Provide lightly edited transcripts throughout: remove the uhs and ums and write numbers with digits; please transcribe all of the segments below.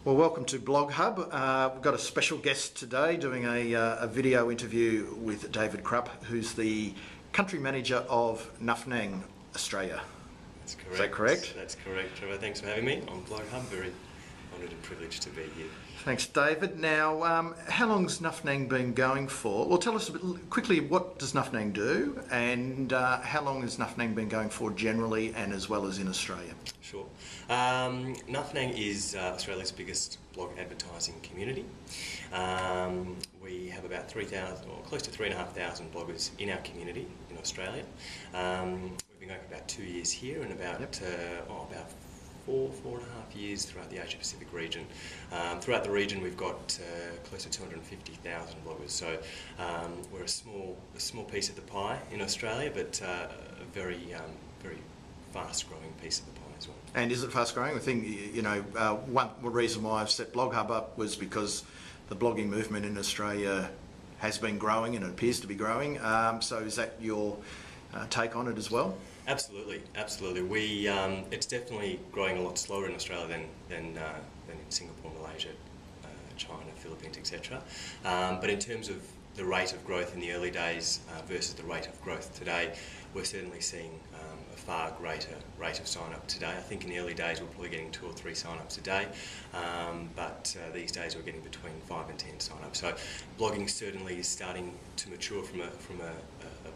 Well, welcome to Blog Hub. We've got a special guest today doing a video interview with David Krupp, who's the country manager of Nuffnang, Australia. That's correct. Is that correct? That's correct, Trevor. Thanks for having me on Blog Hub. Very honoured and privileged to be here. Thanks, David. Now, how long's Nuffnang been going for? Well, tell us a bit quickly, what does Nuffnang do, and how long has Nuffnang been going for generally and as well as in Australia? Sure. Nuffnang is Australia's biggest blog advertising community. We have about 3,000 or close to 3,500 bloggers in our community in Australia. We've been going for about 2 years here and about about four and a half years throughout the Asia Pacific region. Throughout the region, we've got close to 250,000 bloggers. So we're a small piece of the pie in Australia, but a very fast-growing piece of the pie as well. And is it fast-growing? I think one reason why I've set Blog Hub up was because the blogging movement in Australia has been growing and it appears to be growing. So is that your take on it as well? Absolutely. It's definitely growing a lot slower in Australia than in Singapore, Malaysia, China, Philippines, etc. But in terms of the rate of growth in the early days versus the rate of growth today, we're certainly seeing a far greater rate of sign-up today. I think in the early days we're probably getting 2 or 3 sign-ups a day, but these days we're getting between 5 and 10 sign-ups. So blogging certainly is starting to mature from a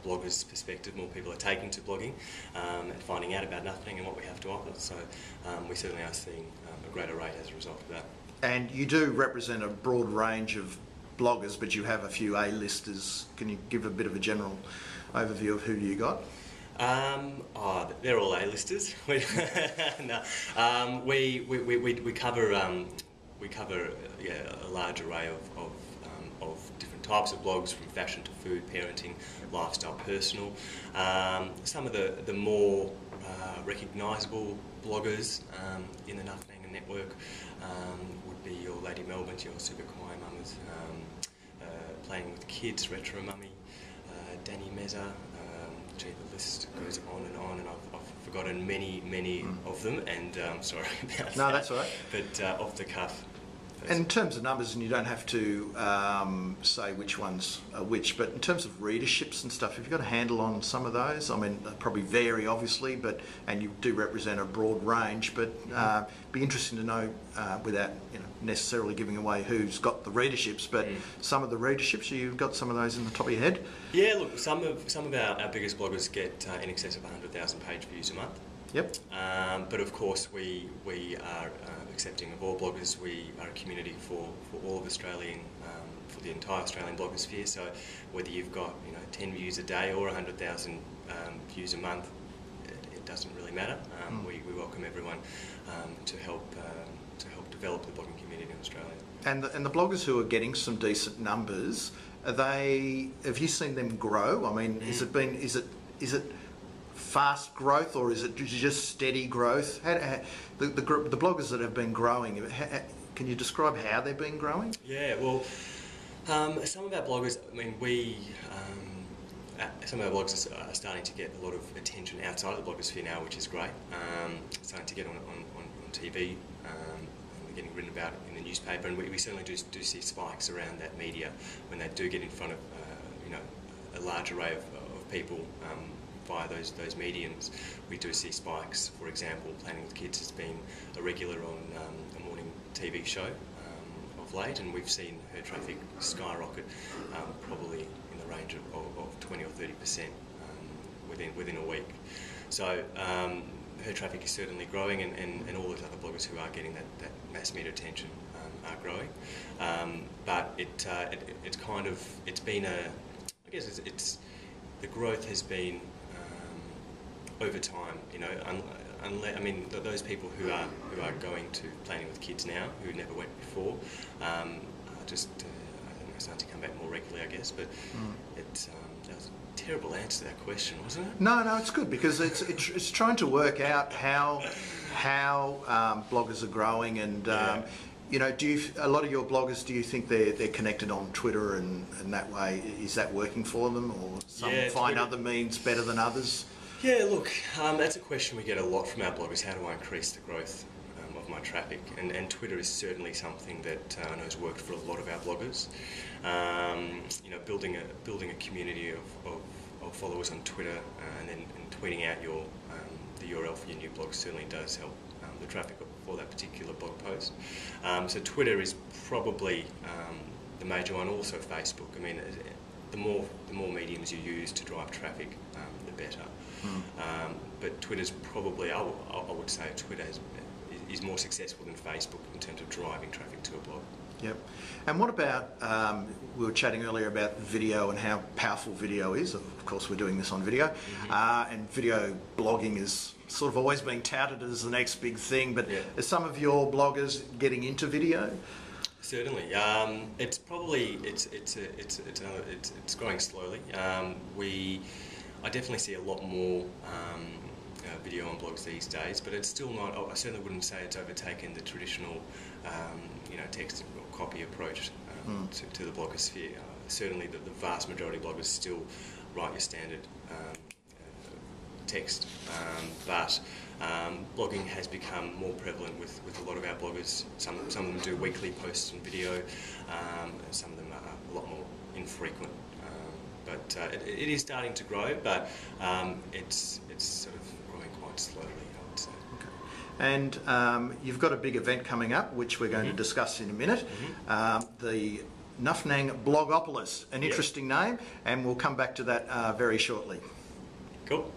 blogger's perspective. More people are taking to blogging and finding out about Nuffnang and what we have to offer. So we certainly are seeing a greater rate as a result of that. And you do represent a broad range of bloggers, but you have a few A-listers. Can you give a bit of a general overview of who you got? They're all A-listers. No, we cover a large array of different types of blogs, from fashion to food, parenting, lifestyle, personal. Some of the more recognisable bloggers in the Nuffnang network would be your Lady Melbourne, your Super Kawaii Mamas, Playing with Kids, Retro Mummy, Danny Mezza. Gee, the list goes on, and I've forgotten many of them, and sorry about that. No, that's all right. But off the cuff. And in terms of numbers, and you don't have to say which ones are which, but in terms of readerships and stuff, have you got a handle on some of those? I mean, they probably vary, obviously, and you do represent a broad range, but be interesting to know, without necessarily giving away who's got the readerships, but some of the readerships, you've got some of those in the top of your head? Yeah, look, some of our biggest bloggers get in excess of 100,000 page views a month. Yep. But of course we are accepting of all bloggers. We are a community for all of Australian, for the entire Australian blogosphere. So whether you've got 10 views a day or 100,000 views a month, it doesn't really matter. We welcome everyone to help develop the blogging community in Australia. And the bloggers who are getting some decent numbers, have you seen them grow? I mean, is it fast growth, or is it just steady growth? The bloggers that have been growing, can you describe how they've been growing? Yeah, well, some of our bloggers, I mean, some of our bloggers are starting to get a lot of attention outside of the blogosphere now, which is great. Starting to get on TV, and getting written about in the newspaper, and we certainly do see spikes around that media when they do get in front of a large array of people. Via those mediums, we do see spikes. For example, Planning with Kids has been a regular on a morning TV show of late, and we've seen her traffic skyrocket, probably in the range of 20 or 30% within a week. So her traffic is certainly growing, and all those other bloggers who are getting that mass media attention are growing. But it's been the growth has been over time, I mean, those people who are going to Planning with Kids now, who never went before, are just starting to come back more regularly, I guess. But that was a terrible answer to that question, wasn't it? No, it's good, because it's trying to work out how bloggers are growing, and a lot of your bloggers, do you think they're connected on Twitter and that way? Is that working for them, or some find other means better than others? Yeah, look, that's a question we get a lot from our bloggers. How do I increase the growth of my traffic, and Twitter is certainly something that I know has worked for a lot of our bloggers. You know, building a community of followers on Twitter and tweeting out the URL for your new blog certainly does help the traffic for that particular blog post. So Twitter is probably the major one. Also Facebook. I mean, the more mediums you use to drive traffic, the better. But Twitter's probably, I would say, Twitter is more successful than Facebook in terms of driving traffic to a blog. Yep. And what about, we were chatting earlier about video and how powerful video is. Of course, we're doing this on video. And video blogging is sort of always being touted as the next big thing, but are some of your bloggers getting into video? Certainly, it's probably it's growing slowly. I definitely see a lot more video on blogs these days, but it's still not. I certainly wouldn't say it's overtaken the traditional, text or copy approach to the blogosphere. Certainly, the vast majority of bloggers still write your standard text, but blogging has become more prevalent with a lot of our bloggers. Some of them do weekly posts on video, some of them are a lot more infrequent. But it is starting to grow, but it's sort of growing quite slowly, I would say. Okay. And you've got a big event coming up, which we're going to discuss in a minute. The Nuffnang Blogopolis, an interesting name, and we'll come back to that very shortly. Cool.